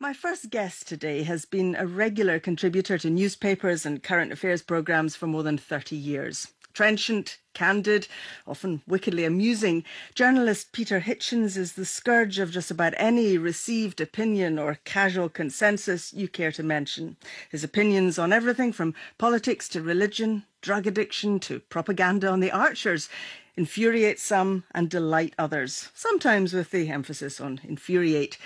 My first guest today has been a regular contributor to newspapers and current affairs programmes for more than 30 years. Trenchant, candid, often wickedly amusing, journalist Peter Hitchens is the scourge of just about any received opinion or casual consensus you care to mention. His opinions on everything from politics to religion, drug addiction to propaganda on the Archers infuriate some and delight others, sometimes with the emphasis on infuriate.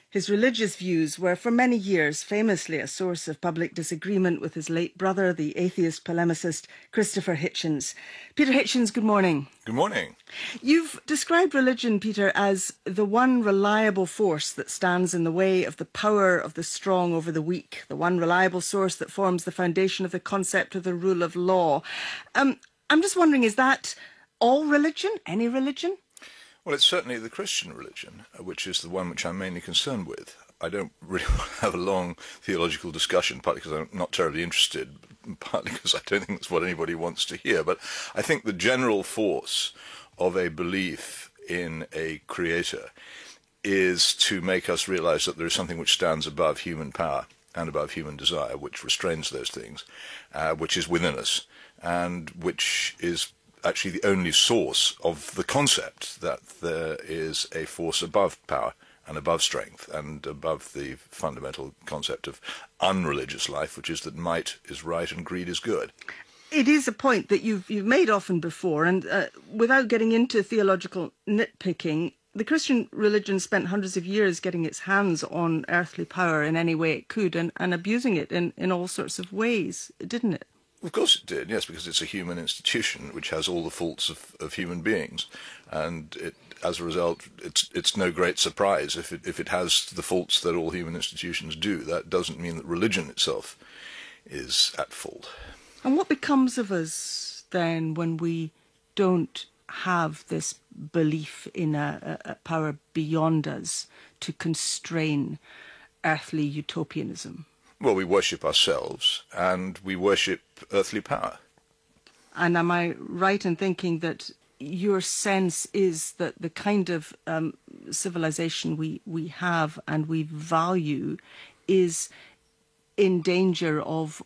His religious views were for many years famously a source of public disagreement with his late brother, the atheist polemicist Christopher Hitchens. Peter Hitchens, good morning. Good morning. You've described religion, Peter, as the one reliable force that stands in the way of the power of the strong over the weak, the one reliable source that forms the foundation of the concept of the rule of law. I'm just wondering, is that all religion, any religion? Well, it's certainly the Christian religion, which is the one which I'm mainly concerned with. I don't really have a long theological discussion, partly because I'm not terribly interested, partly because I don't think that's what anybody wants to hear. But I think the general force of a belief in a creator is to make us realize that there is something which stands above human power and above human desire, which restrains those things, which is within us, and which is actually the only source of the concept that there is a force above power and above strength and above the fundamental concept of unreligious life, which is that might is right and greed is good. It is a point that you've made often before, and without getting into theological nitpicking, the Christian religion spent hundreds of years getting its hands on earthly power in any way it could and abusing it in all sorts of ways, didn't it? Of course it did, yes, because it's a human institution which has all the faults of human beings, and as a result, it's no great surprise if it has the faults that all human institutions do. That doesn't mean that religion itself is at fault. And what becomes of us then when we don't have this belief in a power beyond us to constrain earthly utopianism? Well, we worship ourselves and we worship earthly power. And am I right in thinking that your sense is that the kind of civilization we have and we value is in danger of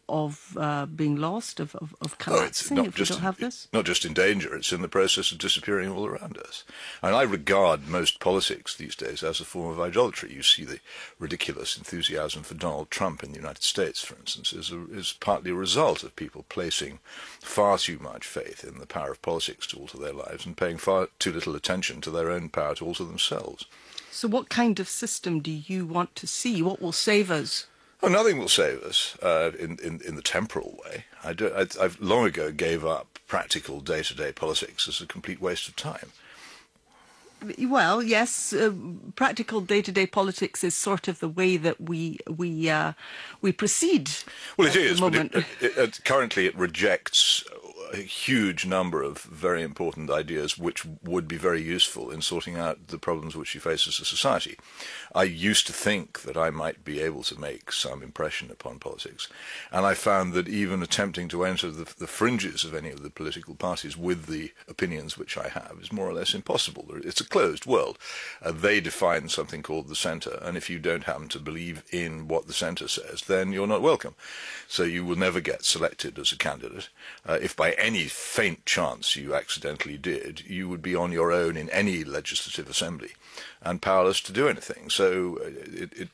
being lost, of collapsing if we don't have this? Not just in danger, it's in the process of disappearing all around us. And I regard most politics these days as a form of idolatry. You see the ridiculous enthusiasm for Donald Trump in the United States, for instance, is partly a result of people placing far too much faith in the power of politics to alter their lives and paying far too little attention to their own power to alter themselves. So what kind of system do you want to see? What will save us? Oh, nothing will save us in the temporal way. I've long ago gave up practical day-to-day politics as a complete waste of time. Well, yes, practical day-to-day politics is sort of the way that we proceed. Well, it is, but currently it rejects a huge number of very important ideas which would be very useful in sorting out the problems which you face as a society. I used to think that I might be able to make some impression upon politics, and I found that even attempting to enter the fringes of any of the political parties with the opinions which I have is more or less impossible. It's a closed world. They define something called the centre, and if you don't happen to believe in what the centre says, then you're not welcome. So you will never get selected as a candidate. If by any faint chance you accidentally did, you would be on your own in any legislative assembly and powerless to do anything. So it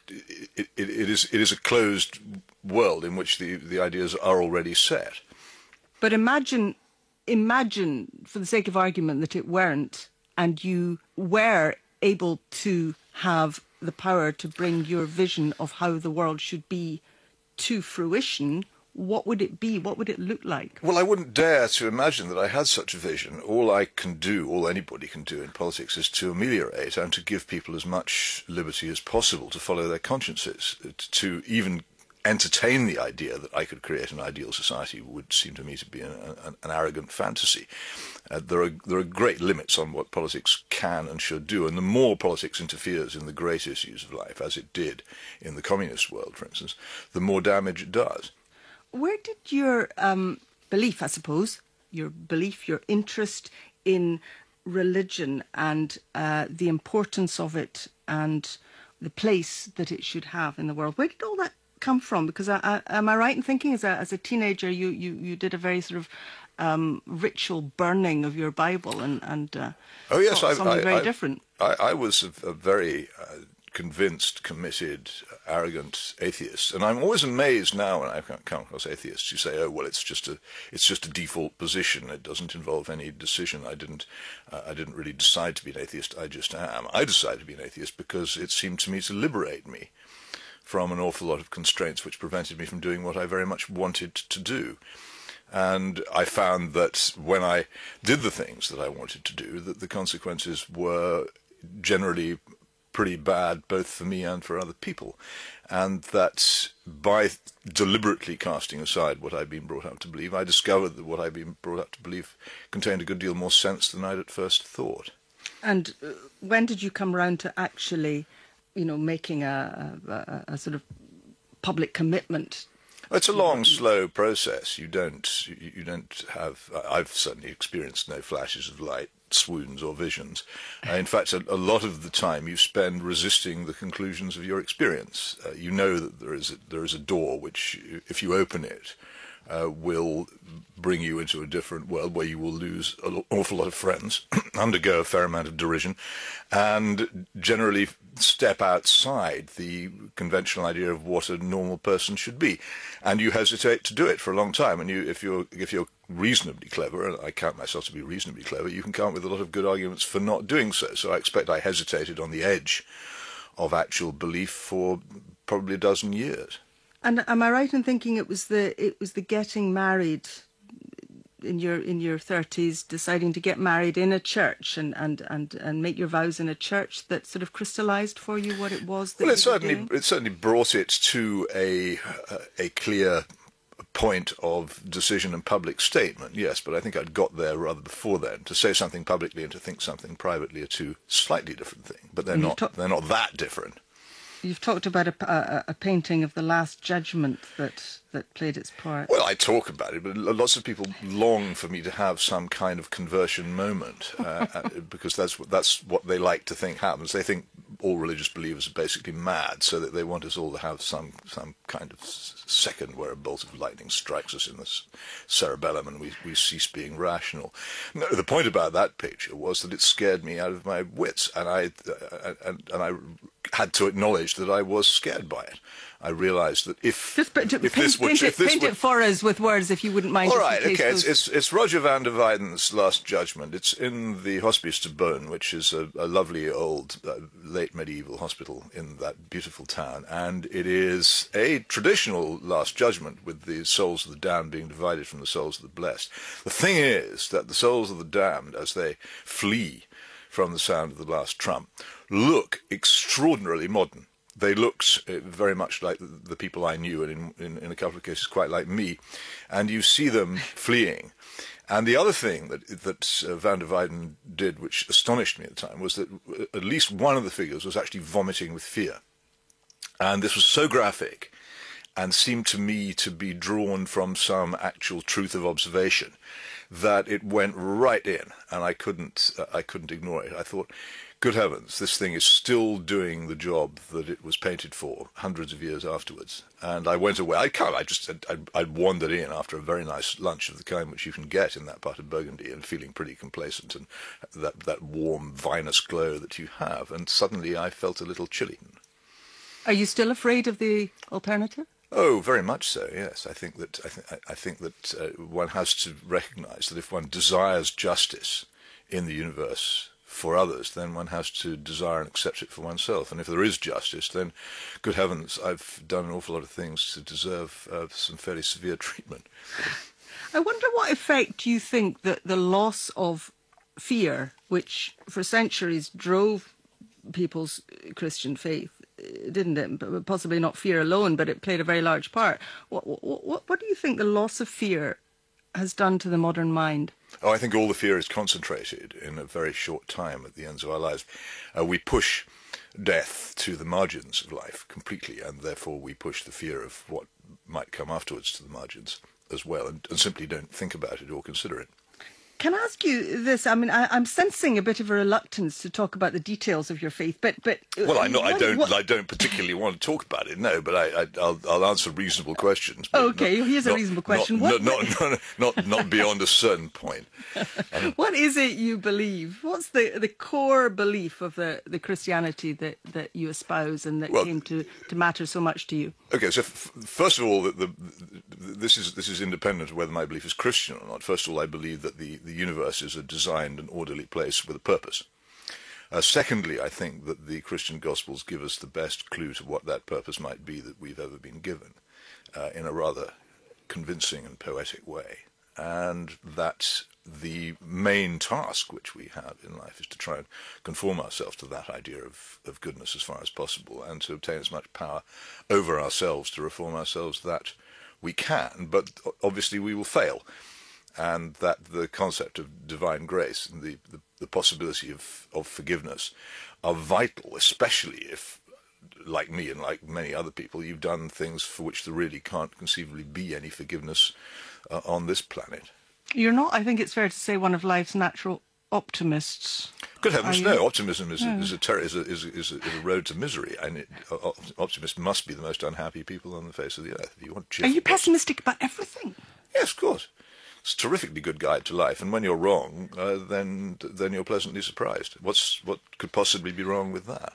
is a closed world in which the ideas are already set. But imagine, for the sake of argument, that it weren't, and you were able to have the power to bring your vision of how the world should be to fruition. What would it be? What would it look like? Well, I wouldn't dare to imagine that I had such a vision. All anybody can do in politics is to ameliorate and to give people as much liberty as possible to follow their consciences. To even entertain the idea that I could create an ideal society would seem to me to be an arrogant fantasy. There are great limits on what politics can and should do, and the more politics interferes in the great issues of life, as it did in the communist world, for instance, the more damage it does. Where did your belief, I suppose, your interest in religion and the importance of it and the place that it should have in the world. Where did all that come from? Because am I right in thinking as a teenager you did a very sort of ritual burning of your Bible and oh yes, something very different? I was a very convinced, committed, arrogant atheist, and I'm always amazed now when I come across atheists who say, "Oh, well, it's just a default position. It doesn't involve any decision. I didn't really decide to be an atheist. I just am. I decided to be an atheist because it seemed to me to liberate me from an awful lot of constraints which prevented me from doing what I very much wanted to do." And I found that when I did the things that I wanted to do, that the consequences were generally pretty bad, both for me and for other people. And that by deliberately casting aside what I'd been brought up to believe, I discovered that what I'd been brought up to believe contained a good deal more sense than I'd at first thought. And when did you come round to actually, making a sort of public commitment? It's a long, slow process. You don't have. I've certainly experienced no flashes of light, swoons, or visions. In fact, a lot of the time you spend resisting the conclusions of your experience. You know that there is a door which, if you open it, will bring you into a different world where you will lose an awful lot of friends, undergo a fair amount of derision, and generally step outside the conventional idea of what a normal person should be. And you hesitate to do it for a long time. And if you're reasonably clever, and I count myself to be reasonably clever, you can come up with a lot of good arguments for not doing so. So I expect I hesitated on the edge of actual belief for probably a dozen years. And am I right in thinking it was the getting married in your 30s, deciding to get married in a church and make your vows in a church that sort of crystallized for you what it was that it certainly brought it to a clear point of decision and public statement, yes, but I think I'd got there rather before then. To say something publicly and to think something privately are two slightly different things, but they're not that different. You've talked about a painting of the Last Judgment that played its part. Well, I talk about it, but lots of people long for me to have some kind of conversion moment because that's what they like to think happens. They think all religious believers are basically mad, so that they want us all to have some kind of second where a bolt of lightning strikes us in the cerebellum and we cease being rational. No, the point about that picture was that it scared me out of my wits, and I had to acknowledge that I was scared by it. I realised that paint it for us with words, if you wouldn't mind. All right, okay. It's Roger van der Weyden's Last Judgment. It's in the Hospice de Beaune, which is a lovely old late medieval hospital in that beautiful town, and it is a traditional Last Judgment with the souls of the damned being divided from the souls of the blessed. The thing is that the souls of the damned, as they flee from the sound of the last trump, look extraordinarily modern. They looked very much like the people I knew, and in a couple of cases quite like me, and you see them fleeing. And the other thing that van der Weyden did, which astonished me at the time, was that at least one of the figures was actually vomiting with fear. And this was so graphic and seemed to me to be drawn from some actual truth of observation that it went right in, and I couldn't ignore it. I thought, good heavens, this thing is still doing the job that it was painted for hundreds of years afterwards. And I went away. I'd wandered in after a very nice lunch of the kind which you can get in that part of Burgundy, and feeling pretty complacent and that warm vinous glow that you have. And suddenly I felt a little chilly. Are you still afraid of the alternative? Oh, very much so. Yes, I think that one has to recognise that if one desires justice in the universe for others, then one has to desire and accept it for oneself. And if there is justice, then, good heavens, I've done an awful lot of things to deserve some fairly severe treatment. I wonder what effect you think that the loss of fear, which for centuries drove people's Christian faith, didn't it? But possibly not fear alone, but it played a very large part. What do you think the loss of fear has done to the modern mind? Oh, I think all the fear is concentrated in a very short time at the ends of our lives. We push death to the margins of life completely, and therefore we push the fear of what might come afterwards to the margins as well, and simply don't think about it or consider it. Can I ask you this? I mean, I'm sensing a bit of a reluctance to talk about the details of your faith, but Well, I don't particularly want to talk about it. No, but I'll answer reasonable questions. Okay, here's a reasonable question. Not beyond a certain point. What is it you believe? What's the core belief of the Christianity that you espouse and that came to matter so much to you? Okay, so first of all, this is independent of whether my belief is Christian or not. First of all, I believe that the universe is a designed and orderly place with a purpose. Secondly, I think that the Christian Gospels give us the best clue to what that purpose might be that we've ever been given, in a rather convincing and poetic way. And that the main task which we have in life is to try and conform ourselves to that idea of goodness as far as possible, and to obtain as much power over ourselves to reform ourselves that we can, but obviously we will fail. And that the concept of divine grace and the possibility of forgiveness are vital, especially if, like me and like many other people, you've done things for which there really can't conceivably be any forgiveness on this planet. You're not, I think it's fair to say, one of life's natural optimists. Good heavens, no! Optimism is a road to misery, and optimists must be the most unhappy people on the face of the earth. If you want Are you pessimistic about everything? Yes, of course. It's a terrifically good guide to life, and when you're wrong, then you're pleasantly surprised. What could possibly be wrong with that?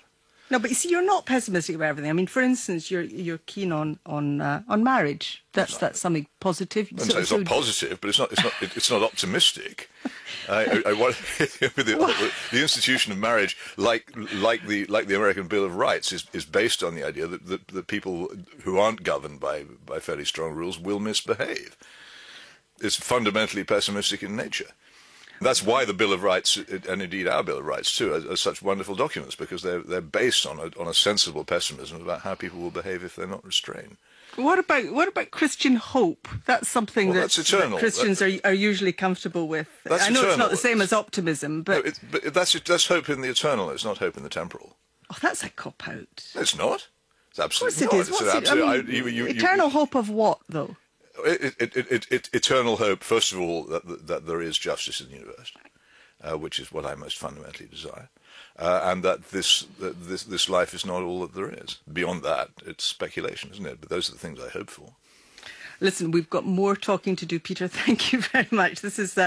No, but you see, you're not pessimistic about everything. I mean, for instance, you're keen on marriage. That's something positive. It's not positive, but it's not optimistic. The institution of marriage, like the American Bill of Rights, is based on the idea that people who aren't governed by fairly strong rules will misbehave. It's fundamentally pessimistic in nature. That's why the Bill of Rights, and indeed our Bill of Rights too, are such wonderful documents, because they're based on a sensible pessimism about how people will behave if they're not restrained. What about Christian hope? That's something that Christians are usually comfortable with. I know it's not the same as optimism, but that's hope in the eternal. It's not hope in the temporal. Oh, that's a cop-out. It's not. It's absolutely not. Of course it is. Eternal hope of what, though? Eternal hope, first of all, that there is justice in the universe, which is what I most fundamentally desire, and that this life is not all that there is. Beyond that, it's speculation, isn't it? But those are the things I hope for. Listen, we've got more talking to do, Peter. Thank you very much. This is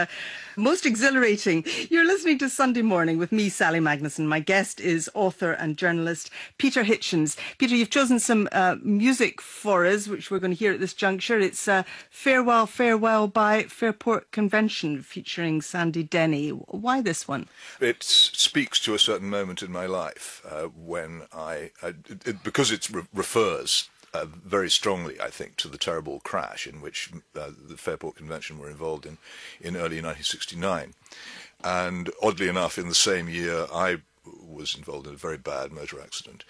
most exhilarating. You're listening to Sunday Morning with me, Sally Magnuson. My guest is author and journalist Peter Hitchens. Peter, you've chosen some music for us, which we're going to hear at this juncture. It's Farewell, Farewell by Fairport Convention, featuring Sandy Denny. Why this one? It speaks to a certain moment in my life when because it refers very strongly, I think, to the terrible crash in which the Fairport Convention were involved in early 1969. And oddly enough, in the same year, I was involved in a very bad motor accident.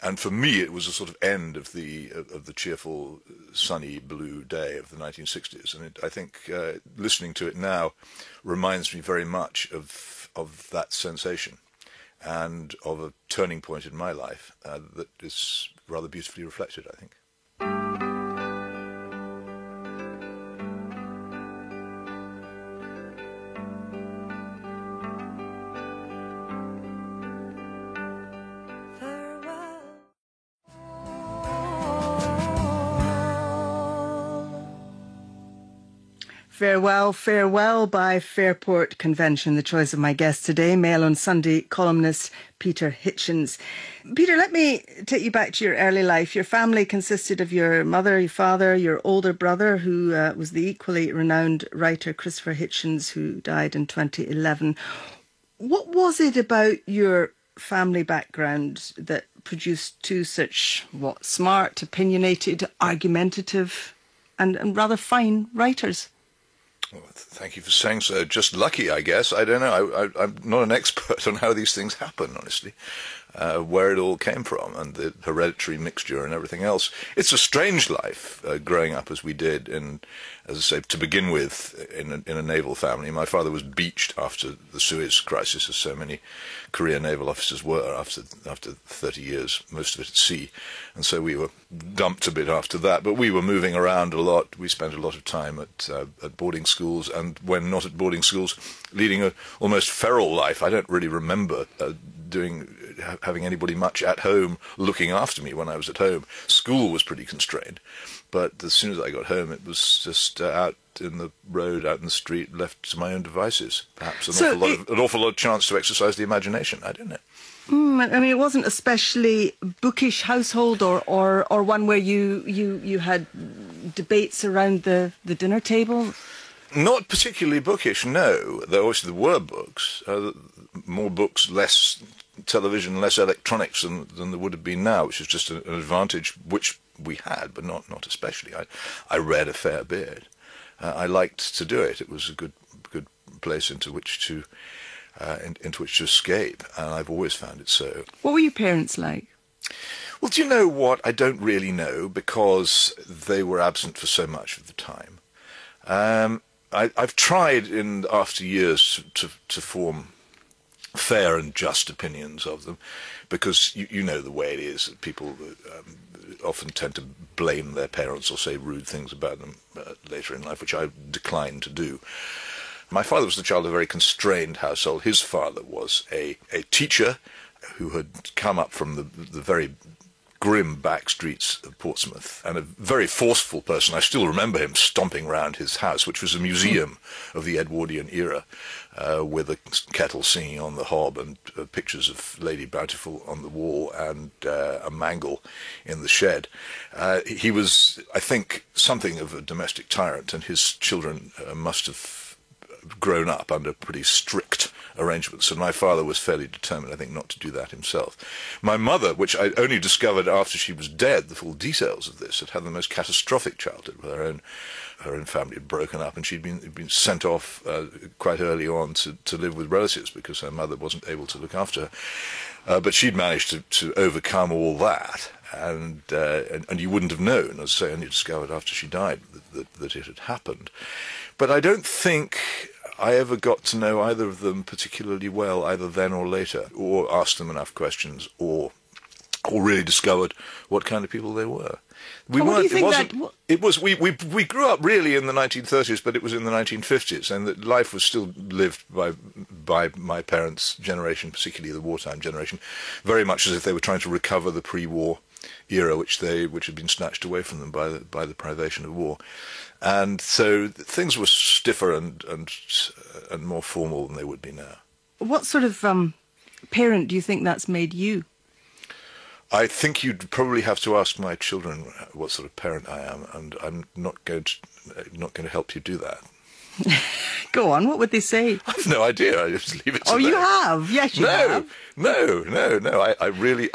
And for me, it was a sort of end of the cheerful, sunny, blue day of the 1960s. And I think listening to it now reminds me very much of that sensation, and of a turning point in my life that is rather beautifully reflected, I think. Farewell, Farewell by Fairport Convention, the choice of my guest today, Mail on Sunday columnist Peter Hitchens. Peter, let me take you back to your early life. Your family consisted of your mother, your father, your older brother, who was the equally renowned writer Christopher Hitchens, who died in 2011. What was it about your family background that produced two such, smart, opinionated, argumentative and rather fine writers? Well, thank you for saying so. Just lucky, I guess. I don't know. I'm not an expert on how these things happen, honestly. where it all came from and the hereditary mixture and everything else. It's a strange life growing up as we did in, as I say, to begin with, in a naval family. My father was beached after the Suez Crisis, as so many career naval officers were after 30 years, most of it at sea. And so we were dumped a bit after that. But we were moving around a lot. We spent a lot of time at boarding schools, and when not at boarding schools, leading a almost feral life. I don't really remember having anybody much at home looking after me when I was at home. School was pretty constrained, but as soon as I got home, it was just out in the road, out in the street, left to my own devices. Perhaps an awful lot of chance to exercise the imagination. I don't know. I mean, it wasn't especially bookish household, or one where you had debates around the dinner table. Not particularly bookish, no. There were books, more books, less television, less electronics than there would have been now, which is just an advantage which we had, but not especially. I read a fair bit. I liked to do it. It was a good place into which to escape, and I've always found it so. What were your parents like? Well, do you know what? I don't really know, because they were absent for so much of the time. I've tried in after years to form fair and just opinions of them, because you know the way it is that people often tend to blame their parents or say rude things about them later in life, which I decline to do. My father was the child of a very constrained household. His father was a teacher who had come up from the very grim back streets of Portsmouth, and a very forceful person. I still remember him stomping round his house, which was a museum of the Edwardian era, with a kettle singing on the hob and pictures of Lady Bountiful on the wall and a mangle in the shed. He was, I think, something of a domestic tyrant, and his children must have grown up under pretty strict arrangements, and my father was fairly determined, I think, not to do that himself. My mother, which I only discovered after she was dead, the full details of this, had the most catastrophic childhood, with her own family had broken up, and she'd been sent off quite early on to live with relatives because her mother wasn't able to look after her. But she'd managed to overcome all that, and you wouldn't have known, as I say, only discovered after she died that it had happened. But I don't think I ever got to know either of them particularly well, either then or later, or asked them enough questions, or really discovered what kind of people they were. We grew up really in the 1930s, but it was in the 1950s, and that life was still lived by my parents' generation, particularly the wartime generation, very much as if they were trying to recover the pre-war era, which had been snatched away from them by the privation of war. And so things were stiffer and more formal than they would be now. What sort of parent do you think that's made you? I think you'd probably have to ask my children what sort of parent I am, and I'm not going to help you do that. Go on. What would they say? I have no idea. I just leave it to them. Oh, you have? Yes, you have. No. I really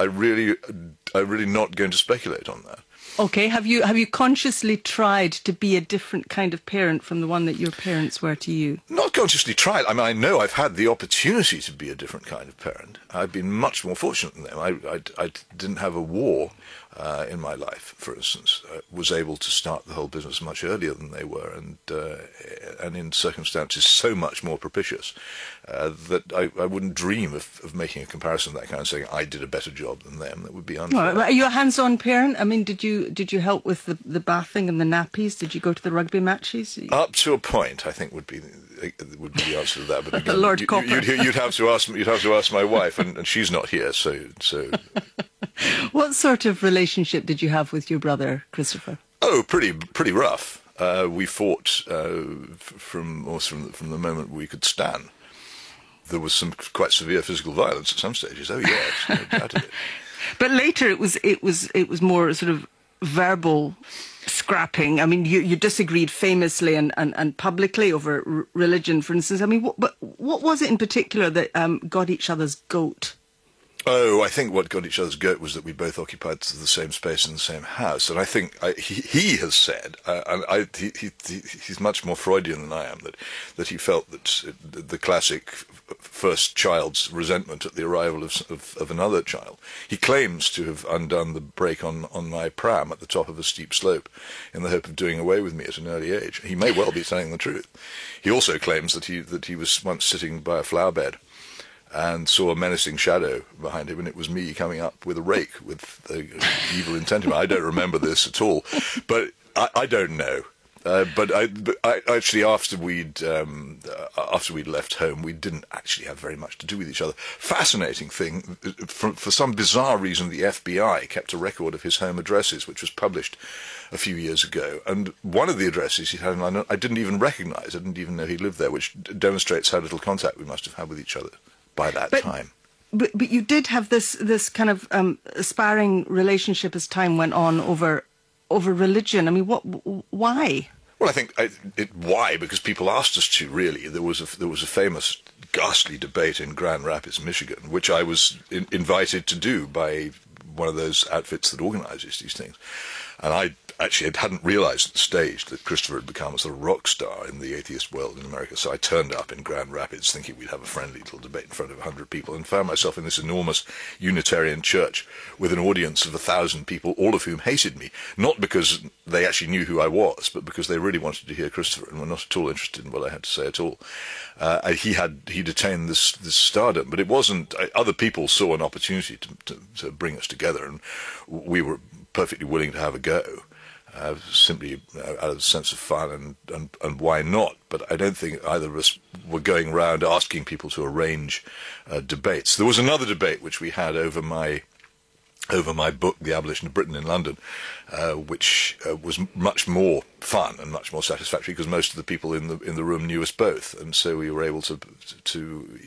not going to speculate on that. Okay. Have you consciously tried to be a different kind of parent from the one that your parents were to you? Not consciously tried. I mean, I know I've had the opportunity to be a different kind of parent. I've been much more fortunate than them. I didn't have a war in my life, for instance. I was able to start the whole business much earlier than they were, and in circumstances so much more propitious that I wouldn't dream of making a comparison of that kind and saying I did a better job than them. That would be unfair. Well, are you a hands-on parent? I mean, did you help with the bathing and the nappies? Did you go to the rugby matches? Up to a point, I think would be the answer to that. But again, Lord Copper. You'd have to ask my wife, and she's not here, so. What sort of relationship did you have with your brother, Christopher? Oh, pretty rough. We fought from the moment we could stand. There was some quite severe physical violence at some stages. Oh yes, no doubt of it. But later it was more sort of verbal scrapping. I mean, you disagreed famously and publicly over religion, for instance. I mean, what was it in particular that got each other's goat? Oh, I think what got each other's goat was that we both occupied the same space in the same house, and I think he has said, he's much more Freudian than I am, that he felt that the classic first child's resentment at the arrival of another child. He claims to have undone the brake on my pram at the top of a steep slope in the hope of doing away with me at an early age. He may well be telling the truth. He also claims that he was once sitting by a flower bed and saw a menacing shadow behind him, and it was me coming up with a rake with evil intent in mind. I don't remember this at all, but I don't know. But I actually, after we'd left home, we didn't actually have very much to do with each other. Fascinating thing, for some bizarre reason, the FBI kept a record of his home addresses, which was published a few years ago. And one of the addresses he had in London, I didn't even recognise. I didn't even know he lived there, which demonstrates how little contact we must have had with each other by that time. But you did have this kind of sparring relationship as time went on over religion. I mean, why? Well, I think why? Because people asked us to. Really, there was a famous, ghastly debate in Grand Rapids, Michigan, which I was invited to do by one of those outfits that organises these things, and I actually hadn't realised at the stage that Christopher had become a sort of rock star in the atheist world in America. So I turned up in Grand Rapids thinking we'd have a friendly little debate in front of 100 people, and found myself in this enormous Unitarian church with an audience of 1,000 people, all of whom hated me, not because they actually knew who I was, but because they really wanted to hear Christopher and were not at all interested in what I had to say at all. He'd attained this stardom, but it wasn't. Other people saw an opportunity to bring us together, and we were perfectly willing to have a go. Simply out of a sense of fun and why not? But I don't think either of us were going around asking people to arrange debates. There was another debate which we had over my book, The Abolition of Britain in London, which was much more fun and much more satisfactory because most of the people in the room knew us both, and so we were able to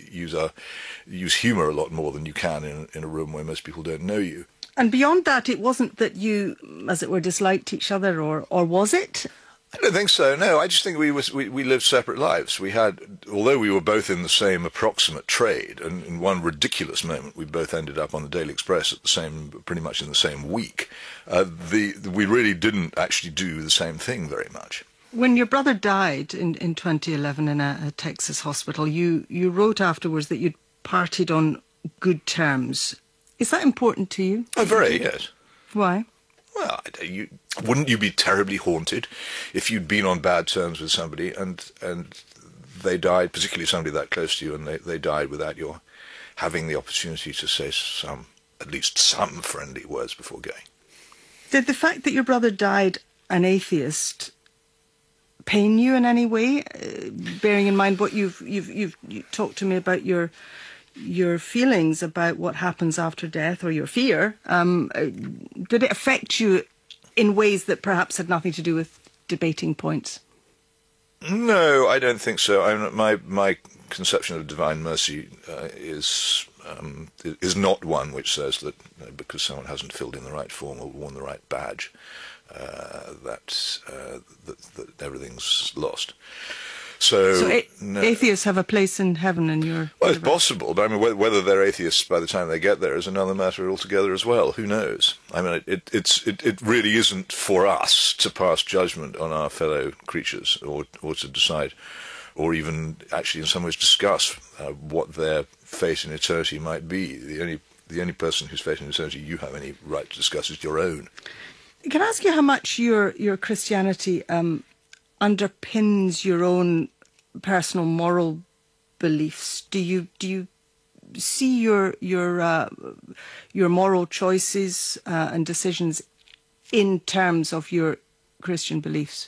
use humour a lot more than you can in a room where most people don't know you. And beyond that, it wasn't that you, as it were, disliked each other, or was it? I don't think so, no. I just think we lived separate lives. Although we were both in the same approximate trade, and in one ridiculous moment we both ended up on the Daily Express pretty much in the same week, we really didn't actually do the same thing very much. When your brother died in 2011 in a Texas hospital, you wrote afterwards that you'd parted on good terms. Is that important to you? Oh, very, yes. Why? Well, wouldn't you be terribly haunted if you'd been on bad terms with somebody and they died, particularly somebody that close to you, and they died without your having the opportunity to say at least some friendly words before going? Did the fact that your brother died an atheist pain you in any way? Bearing in mind what you've talked to me about your feelings about what happens after death, or your fear, did it affect you in ways that perhaps had nothing to do with debating points? No, I don't think so. My conception of divine mercy is not one which says that because someone hasn't filled in the right form or worn the right badge, that everything's lost. So atheists have a place in heaven in your... Well, it's possible, but I mean, whether they're atheists by the time they get there is another matter altogether as well. Who knows? I mean, it really isn't for us to pass judgment on our fellow creatures, or to decide, or even actually in some ways discuss what their fate in eternity might be. The only person whose fate in eternity you have any right to discuss is your own. Can I ask you how much your Christianity underpins your own personal moral beliefs? Do you see your moral choices and decisions in terms of your Christian beliefs?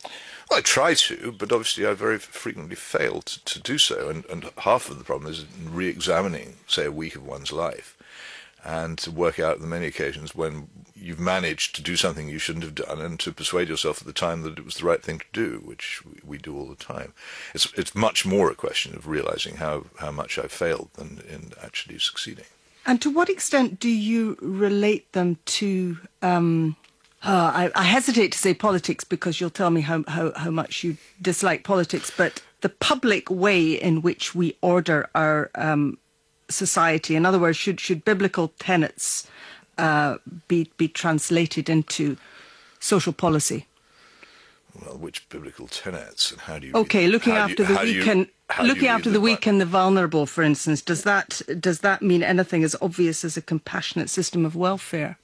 Well, I try to, but obviously I very frequently fail to do so, and half of the problem is re-examining, say, a week of one's life, and to work out the many occasions when you've managed to do something you shouldn't have done, and to persuade yourself at the time that it was the right thing to do, which we do all the time. It's much more a question of realizing how much I've failed than in actually succeeding. And to what extent do you relate them to... I hesitate to say politics, because you'll tell me how much you dislike politics, but the public way in which we order our society? In other words, should biblical tenets be translated into social policy? Well, which biblical tenets and how do you? Okay, looking after the weak and the vulnerable, for instance, does that mean anything as obvious as a compassionate system of welfare?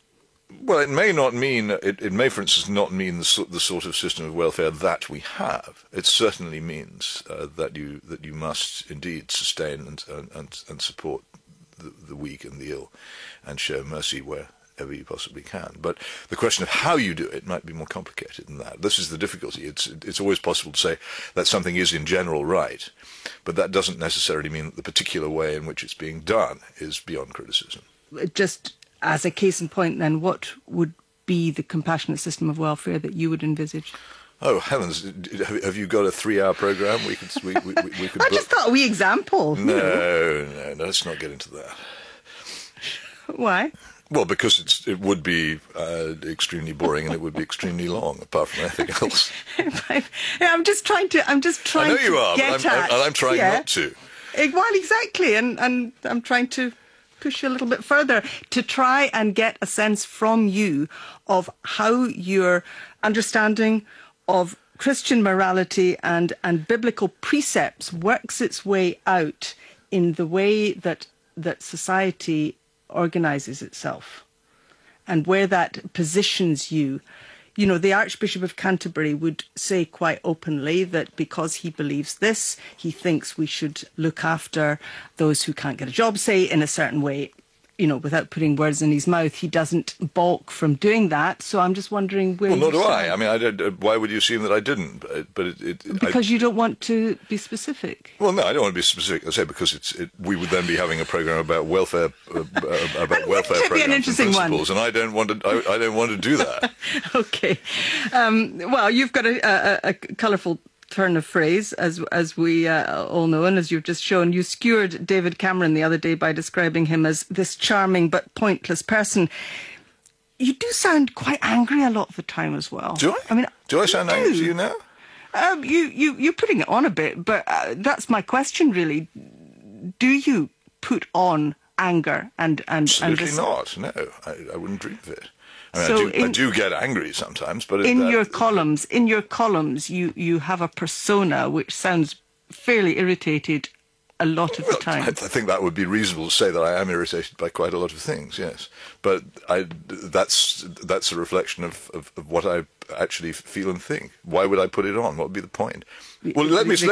Well, it may not mean. It may, for instance, not mean the sort of system of welfare that we have. It certainly means that you must indeed sustain and support the weak and the ill, and show mercy wherever you possibly can. But the question of how you do it might be more complicated than that. This is the difficulty. It's always possible to say that something is in general right, but that doesn't necessarily mean that the particular way in which it's being done is beyond criticism. Just as a case in point, then, what would be the compassionate system of welfare that you would envisage? Oh heavens! Have you got a 3-hour program? We could. I just thought a wee example. No. Let's not get into that. Why? Well, because it would be extremely boring and it would be extremely long, apart from anything else. I'm just trying to. I know you are, but I'm trying not to. Well, exactly, and I'm trying to push you a little bit further to try and get a sense from you of how your understanding of Christian morality and biblical precepts works its way out in the way that society organises itself, and where that positions you. You know, the Archbishop of Canterbury would say quite openly that because he believes this, he thinks we should look after those who can't get a job, say, in a certain way. You know, without putting words in his mouth, he doesn't balk from doing that. So I'm just wondering where. Well, nor do I. I mean, why would you assume that I didn't? But because you don't want to be specific. Well, no, I don't want to be specific. I say because we would then be having a program about welfare, welfare programs and principles, and I don't want to do that. Okay. Well, you've got a colourful turn of phrase, as we all know, and as you've just shown. You skewered David Cameron the other day by describing him as this charming but pointless person. You do sound quite angry a lot of the time as well. Do I? I mean, do I sound angry to you now? You're putting it on a bit, but that's my question really. Do you put on anger and Absolutely not. No, I wouldn't dream of it. I mean, I do get angry sometimes, but in your columns, you have a persona which sounds fairly irritated a lot of the time. I think that would be reasonable to say that I am irritated by quite a lot of things, yes. But that's a reflection of what I actually feel and think. Why would I put it on? What would be the point? Well, let me just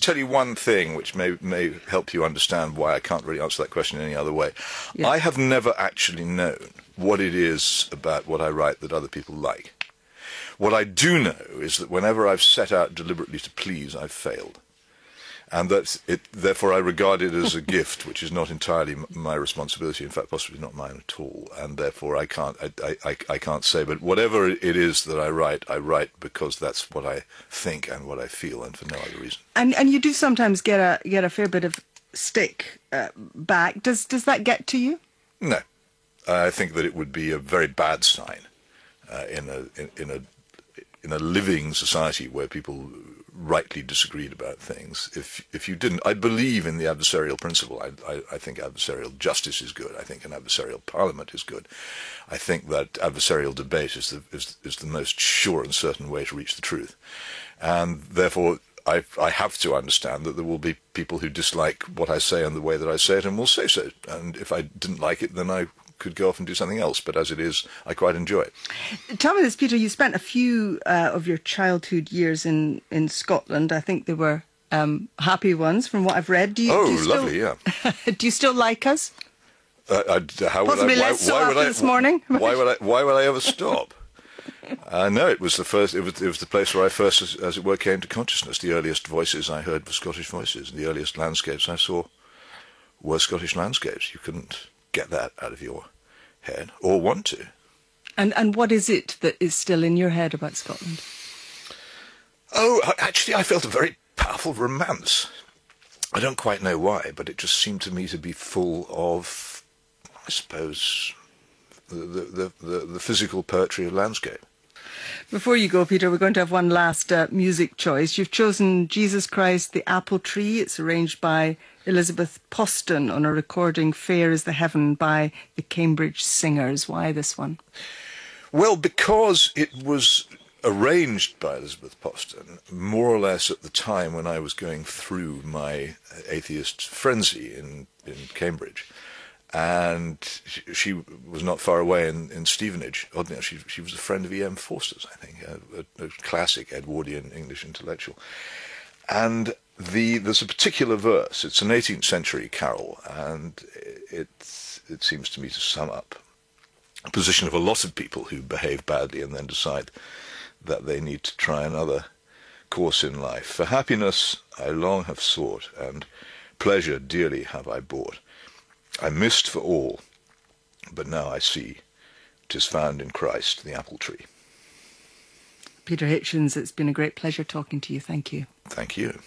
tell you one thing which may help you understand why I can't really answer that question in any other way. Yeah. I have never actually known what it is about what I write that other people like. What I do know is that whenever I've set out deliberately to please, I've failed. And therefore I regard it as a gift, which is not entirely my responsibility, in fact, possibly not mine at all. And therefore I can't say, but whatever it is that I write because that's what I think and what I feel, and for no other reason. And you do sometimes get a fair bit of stick back. Does that get to you? No, I think that it would be a very bad sign in a living society where people rightly disagreed about things. If you didn't, I believe in the adversarial principle. I think adversarial justice is good. I think an adversarial parliament is good. I think that adversarial debate is the most sure and certain way to reach the truth. And therefore, I have to understand that there will be people who dislike what I say and the way that I say it, and will say so. And if I didn't like it, then I could go off and do something else, but as it is, I quite enjoy it. Tell me this, Peter, you spent a few of your childhood years in Scotland. I think they were happy ones from what I've read. Lovely, yeah. Do you still like us? Possibly less so after this morning? Why would I ever stop? No, it was the first. It was the place where I first, as it were, came to consciousness. The earliest voices I heard were Scottish voices, and the earliest landscapes I saw were Scottish landscapes. You couldn't get that out of your head, or want to. And what is it that is still in your head about Scotland? Oh, actually, I felt a very powerful romance. I don't quite know why, but it just seemed to me to be full of, I suppose, the physical poetry of landscape. Before you go, Peter, we're going to have one last music choice. You've chosen Jesus Christ, the Apple Tree. It's arranged by Elizabeth Poston on a recording, Fair is the Heaven, by the Cambridge Singers. Why this one? Well, because it was arranged by Elizabeth Poston more or less at the time when I was going through my atheist frenzy in Cambridge. And she was not far away in Stevenage. Oddly enough, she was a friend of E.M. Forster's, I think, a classic Edwardian English intellectual. And there's a particular verse. It's an 18th century carol, and it seems to me to sum up a position of a lot of people who behave badly and then decide that they need to try another course in life. For happiness I long have sought, and pleasure dearly have I bought. I missed for all, but now I see 'tis found in Christ, the apple tree. Peter Hitchens, it's been a great pleasure talking to you. Thank you. Thank you.